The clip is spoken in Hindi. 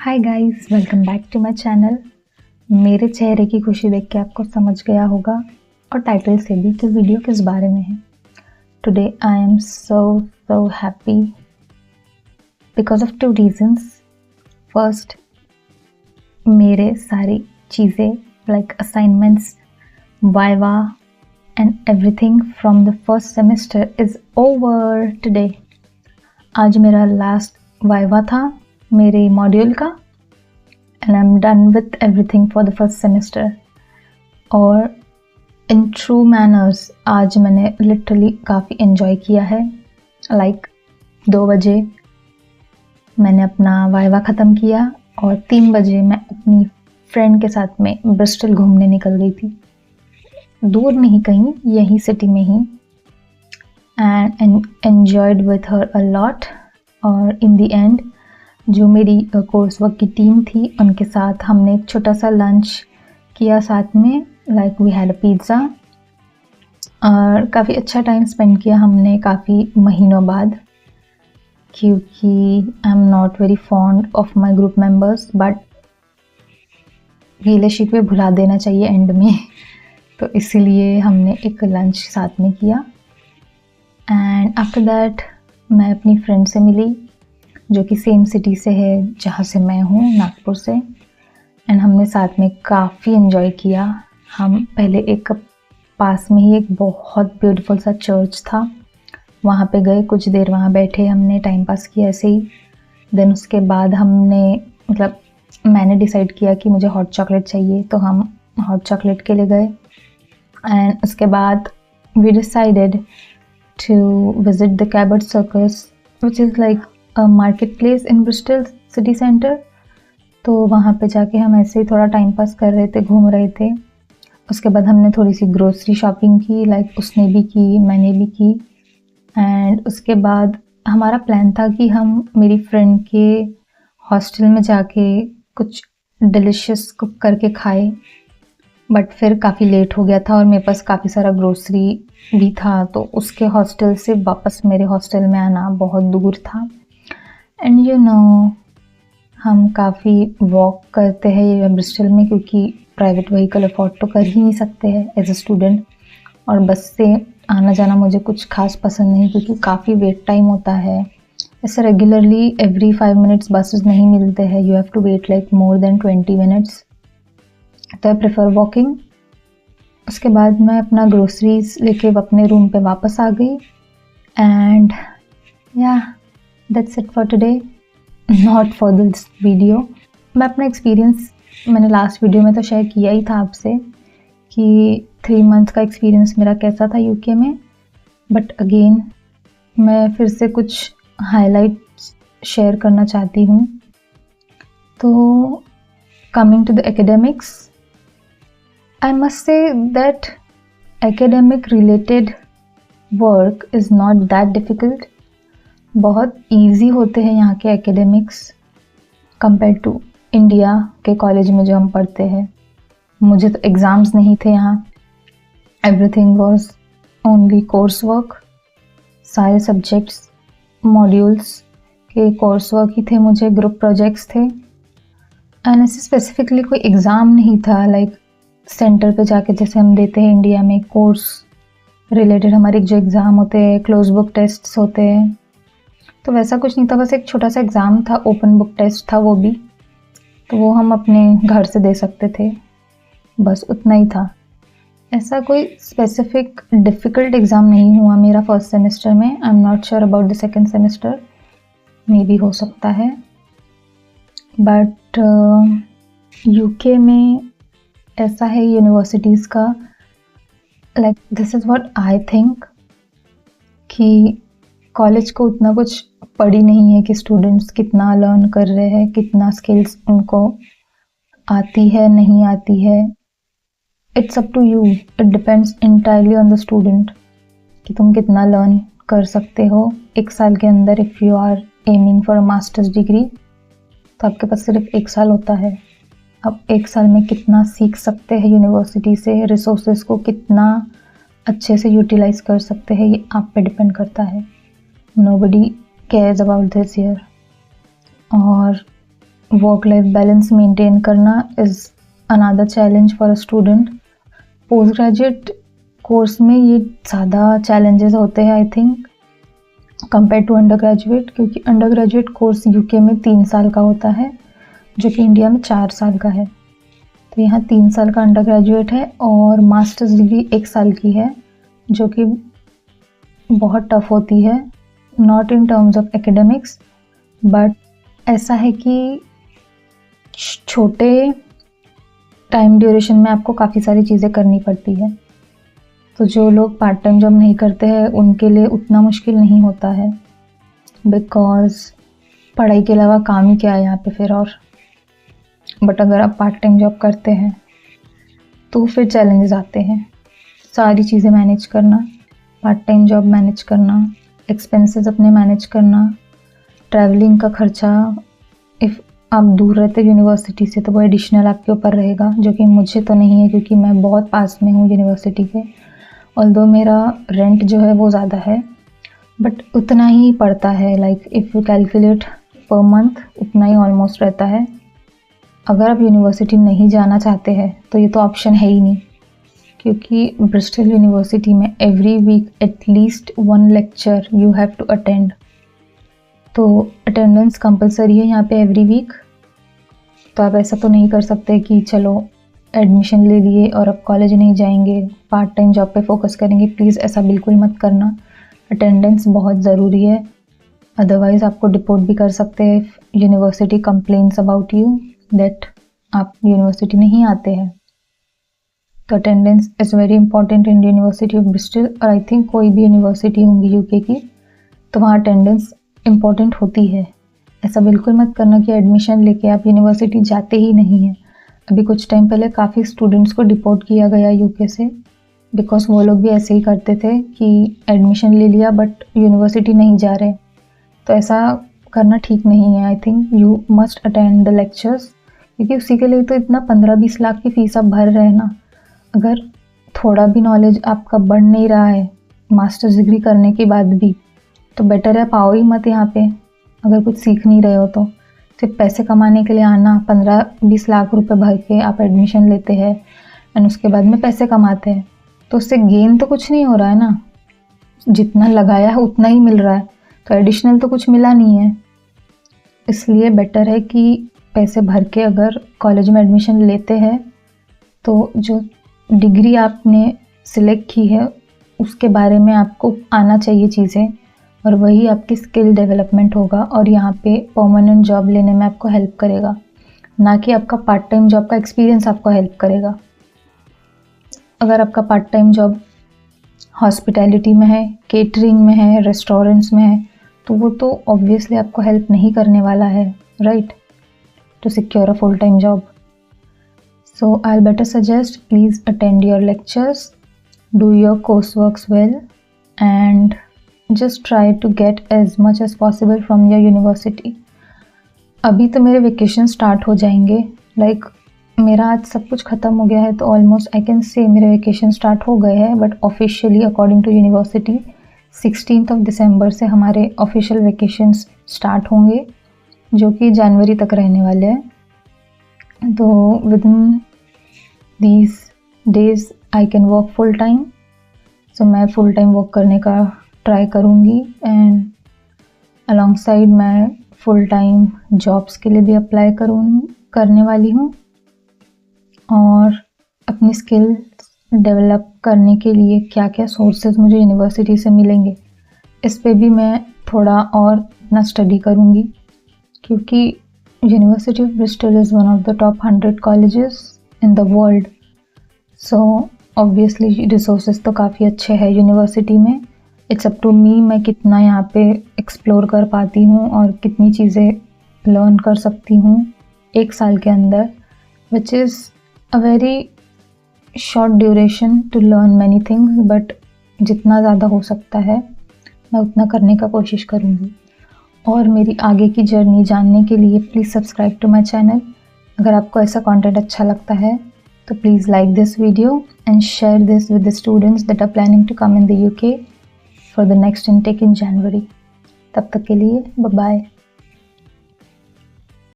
Hi guys, welcome back to my channel. मेरे चेहरे की खुशी देख के आपको समझ गया होगा और टाइटल से भी कि वीडियो किस बारे में है। Today I am so happy because of two reasons. First, मेरे सारी चीज़ें like assignments, viva and everything from the first semester is over today. आज मेरा लास्ट वाइवा था मेरे मॉड्यूल का and I am done with everything for the first semester. और इन ट्रू मैनर्स आज मैंने लिटरली काफ़ी इन्जॉय किया है। लाइक 2 बजे मैंने अपना वाइवा ख़त्म किया और 3 बजे मैं अपनी फ्रेंड के साथ में ब्रिस्टल घूमने निकल गई थी। दूर नहीं, कहीं यहीं सिटी में ही, and enjoyed with her a lot. और इन द एंड जो मेरी कोर्स वर्क की टीम थी उनके साथ हमने एक छोटा सा लंच किया साथ में, like we had a pizza, और काफ़ी अच्छा टाइम स्पेंड किया हमने काफ़ी महीनों बाद, क्योंकि I am not very fond of my group members, but गीले शिकवे भुला देना चाहिए एंड में तो इसीलिए हमने एक लंच साथ में किया। एंड आफ्टर दैट मैं अपनी फ्रेंड से मिली जो कि सेम सिटी से है जहाँ से मैं हूँ, नागपुर से, एंड हमने साथ में काफ़ी इन्जॉय किया। हम पहले एक पास में ही एक बहुत ब्यूटीफुल सा चर्च था, वहाँ पे गए, कुछ देर वहाँ बैठे, हमने टाइम पास किया ऐसे ही। देन उसके बाद मैंने डिसाइड किया कि मुझे हॉट चॉकलेट चाहिए, तो हम हॉट चॉकलेट के लिए गए। एंड उसके बाद we decided to visit the Cabot Circus which is like market place in Bristol city centre. तो वहाँ पे जाके हम ऐसे ही थोड़ा टाइम पास कर रहे थे, घूम रहे थे। उसके बाद हमने थोड़ी सी ग्रोसरी शॉपिंग की, लाइक उसने भी की, मैंने भी की। एंड उसके बाद हमारा प्लान था कि हम मेरी फ्रेंड के हॉस्टल में जाके कुछ डिलिशियस कुक करके खाए, बट फिर काफ़ी लेट हो गया था और मेरे पास काफ़ी सारा ग्रोसरी भी था, तो उसके हॉस्टल से वापस मेरे हॉस्टल में आना बहुत दूर था। एंड यू नो, हम काफ़ी वॉक करते हैं ये ब्रिस्टल में, क्योंकि प्राइवेट व्हीकल अफोर्ड तो कर ही नहीं सकते हैं एज अ स्टूडेंट, और बस से आना जाना मुझे कुछ खास पसंद नहीं, क्योंकि काफ़ी वेट टाइम होता है। ऐसे रेगुलरली एवरी 5 मिनट्स बसेस नहीं मिलते हैं, you have to wait like more than 20 minutes, तो आई प्रेफर वॉकिंग। उसके बाद मैं अपना ग्रोसरीज लेके अपने रूम पे वापस आ गई। एंड या that's it for today, not for this video. मैं अपना एक्सपीरियंस मैंने लास्ट वीडियो में तो शेयर किया ही था आपसे कि 3 मंथ का एक्सपीरियंस मेरा कैसा था यूके में, बट अगेन मैं फिर से कुछ हाइलाइट्स शेयर करना चाहती हूँ। तो coming to the academics, I must say that academic related work is not that difficult. बहुत easy होते हैं यहाँ के academics compared to इंडिया के कॉलेज में जो हम पढ़ते हैं। मुझे तो एग्ज़ाम्स नहीं थे यहाँ, everything was only course work। सारे सब्जेक्ट्स मॉड्यूल्स के कोर्स वर्क ही थे, मुझे ग्रुप प्रोजेक्ट्स थे, एंड ऐसे स्पेसिफिकली कोई एग्ज़ाम नहीं था लाइक सेंटर पे जाके जैसे हम देते हैं इंडिया में कोर्स रिलेटेड हमारे जो एग्ज़ाम होते हैं, क्लोज बुक टेस्ट्स होते हैं, तो वैसा कुछ नहीं था। बस एक छोटा सा एग्ज़ाम था, ओपन बुक टेस्ट था वो भी, तो वो हम अपने घर से दे सकते थे, बस उतना ही था। ऐसा कोई स्पेसिफिक डिफ़िकल्ट एग्ज़ाम नहीं हुआ मेरा फर्स्ट सेमेस्टर में। I am not sure about the second semester, may be हो सकता है, बट यूके में ऐसा है यूनिवर्सिटीज़ का, like this is what I think, कि कॉलेज को उतना कुछ पड़ी नहीं है कि स्टूडेंट्स कितना लर्न कर रहे हैं, कितना स्किल्स उनको आती है नहीं आती है। It's up to you, it depends entirely on the student कि तुम कितना लर्न कर सकते हो 1 साल के अंदर। If you are aiming for a masters degree तो आपके पास सिर्फ 1 साल होता है। अब 1 साल में कितना सीख सकते हैं यूनिवर्सिटी से, रिसोर्सेज को कितना अच्छे से यूटिलाइज कर सकते हैं, ये आप पे डिपेंड करता है। Nobody cares about this year. और वर्क लाइफ बैलेंस मेंटेन करना is another challenge for a student. Postgraduate course में ये ज़्यादा चैलेंजेस होते हैं I think compare to undergraduate, क्योंकि अंडर ग्रेजुएट कोर्स यूके में 3 साल का होता है जो कि इंडिया में 4 साल का है। तो यहाँ 3 साल का अंडर ग्रेजुएट है और मास्टर्स डिग्री 1 साल की है, जो कि बहुत टफ होती है, not in terms of academics but ऐसा है कि छोटे टाइम ड्यूरेशन में आपको काफ़ी सारी चीज़ें करनी पड़ती है। तो जो लोग पार्ट टाइम जॉब नहीं करते हैं उनके लिए उतना मुश्किल नहीं होता है, बिकॉज़ पढ़ाई के अलावा काम ही क्या है यहाँ पे फिर और। बट अगर आप पार्ट टाइम जॉब करते हैं तो फिर चैलेंजेस आते हैं, सारी चीज़ें मैनेज करना, पार्ट टाइम जॉब मैनेज करना, एक्सपेंसेस अपने मैनेज करना, ट्रैवलिंग का खर्चा, इफ़ आप दूर रहते यूनिवर्सिटी से तो वो एडिशनल आपके ऊपर रहेगा, जो कि मुझे तो नहीं है क्योंकि मैं बहुत पास में हूँ यूनिवर्सिटी के। ऑल्दो मेरा रेंट जो है वो ज़्यादा है बट उतना ही पड़ता है, like if you calculate per month उतना ही ऑलमोस्ट रहता है। अगर आप यूनिवर्सिटी नहीं जाना चाहते हैं तो ये तो ऑप्शन है ही नहीं, क्योंकि ब्रिस्टल यूनिवर्सिटी में every week at least 1 lecture you have to attend. तो अटेंडेंस कंपलसरी है यहाँ पे एवरी वीक। तो आप ऐसा तो नहीं कर सकते कि चलो एडमिशन ले लिए और अब कॉलेज नहीं जाएंगे, पार्ट टाइम जॉब पे फोकस करेंगे। प्लीज़ ऐसा बिल्कुल मत करना, अटेंडेंस बहुत ज़रूरी है, अदरवाइज़ आपको डिपोर्ट भी कर सकते हैं university complains about you that आप यूनिवर्सिटी नहीं आते हैं। तो attendance is very important in university of Bristol, और आई थिंक कोई भी यूनिवर्सिटी होंगी यूके की तो वहाँ अटेंडेंस इम्पॉर्टेंट होती है। ऐसा बिल्कुल मत करना कि एडमिशन लेके आप यूनिवर्सिटी जाते ही नहीं हैं। अभी कुछ टाइम पहले काफ़ी स्टूडेंट्स को डिपोर्ट किया गया यूके से, बिकॉज वो लोग भी ऐसे ही करते थे कि एडमिशन ले लिया बट यूनिवर्सिटी नहीं जा रहे। तो ऐसा करना ठीक नहीं है। I think you must attend the lectures, क्योंकि उसी के लिए तो इतना 15-20 लाख की फ़ीस आप भर रहे हैं ना। अगर थोड़ा भी नॉलेज आपका बढ़ नहीं रहा है मास्टर्स डिग्री करने के बाद भी, तो बेटर है आप आओ ही मत यहाँ पे। अगर कुछ सीख नहीं रहे हो तो सिर्फ पैसे कमाने के लिए आना, 15-20 लाख रुपए भर के आप एडमिशन लेते हैं एंड उसके बाद में पैसे कमाते हैं, तो उससे गेन तो कुछ नहीं हो रहा है ना। जितना लगाया है उतना ही मिल रहा है, तो एडिशनल तो कुछ मिला नहीं है। इसलिए बेटर है कि पैसे भर के अगर कॉलेज में एडमिशन लेते हैं तो जो डिग्री आपने सिलेक्ट की है उसके बारे में आपको आना चाहिए चीज़ें, और वही आपकी स्किल डेवलपमेंट होगा और यहाँ पे परमानेंट जॉब लेने में आपको हेल्प करेगा, ना कि आपका पार्ट टाइम जॉब का एक्सपीरियंस आपको हेल्प करेगा। अगर आपका पार्ट टाइम जॉब हॉस्पिटैलिटी में है, केटरिंग में है, रेस्टोरेंट्स में है, तो वो तो ऑब्वियसली आपको हेल्प नहीं करने वाला है, right, to secure a full time job. So I'll better suggest please attend your lectures, do your courseworks well, and just try to get as much as possible from your university. अभी तो मेरे वेकेशन स्टार्ट हो जाएंगे, लाइक मेरा आज सब कुछ ख़त्म हो गया है, तो ऑलमोस्ट आई कैन से मेरे वेकेशन स्टार्ट हो गए हैं, but officially according to university 16 दिसंबर से हमारे ऑफिशियल वेकेशंस स्टार्ट होंगे, जो कि जनवरी तक रहने वाले हैं। तो with in these days I can work full time, so मैं full time work करने का ट्राई करूँगी एंड alongside मैं full time jobs के लिए भी अप्लाई करने वाली हूँ, और अपनी स्किल डेवलप करने के लिए क्या क्या सोर्सेज मुझे यूनिवर्सिटी से मिलेंगे इस पे भी मैं थोड़ा और अपना स्टडी करूँगी, क्योंकि university of Bristol is one of the top 100 colleges in the world. So obviously resources तो काफ़ी अच्छे हैं यूनिवर्सिटी में। इट्स अप टू मी मैं कितना यहाँ पे एक्सप्लोर कर पाती हूँ और कितनी चीज़ें लर्न कर सकती हूँ 1 साल के अंदर, which is a very short duration to learn many things, but जितना ज़्यादा हो सकता है मैं उतना करने का कोशिश करूँगी। और मेरी आगे की जर्नी जानने के लिए please subscribe to my channel. अगर आपको ऐसा कंटेंट अच्छा लगता है तो please like this video and share this with the students that are planning to come in the UK for the next intake in January. तब तक के लिए बाय बाय।